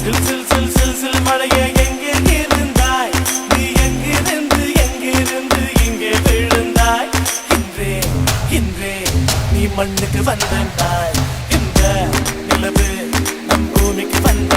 சில் சில் சில் சில் சில் மழையே எங்கே இருந்தாய் நீ எங்கிருந்து இங்கே விழுந்தாய் இன்றே இன்றே நீ மண்ணுக்கு வந்தாய் இந்த நிலவு நம் பூமிக்கு வந்த